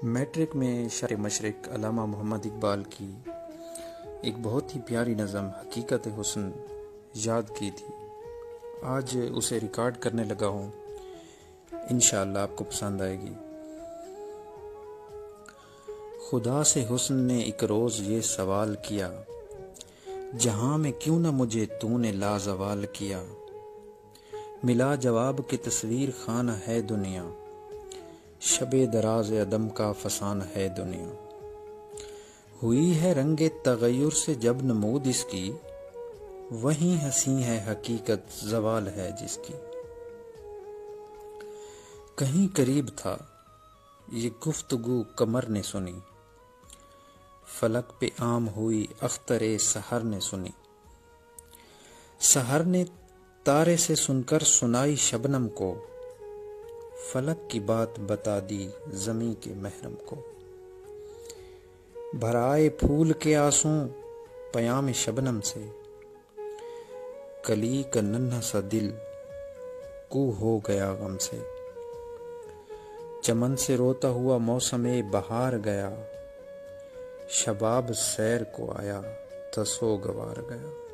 Matric में शायर मशरिक अल्लामा मोहम्मद इकबाल की एक बहुत ही प्यारी नज़म हकीकत हुस्न याद की थी। आज उसे रिकॉर्ड करने लगा हूँ, इंशाअल्लाह आपको पसंद आएगी। खुदा से हुस्न ने एक रोज़ ये सवाल किया, जहाँ में क्यों न मुझे तूने लाजवाल किया। मिला जवाब कि तस्वीर खान है दुनिया, शबे दराज अदम का फसान है दुनिया। हुई है रंगे तगय्युर से जब नमूद इसकी, वहीं हंसी है हकीकत जवाल है जिसकी। कहीं करीब था ये गुफ्तगू कमर ने सुनी, फलक पे आम हुई अख्तरे सहर ने सुनी। सहर ने तारे से सुनकर सुनाई शबनम को, फलक की बात बता दी ज़मीं के महरम को। भराए फूल के आंसू पयाम शबनम से, कली का नन्हा सा दिल कू हो गया गम से। चमन से रोता हुआ मौसमे बहार गया, शबाब सैर को आया तसो गवार गया।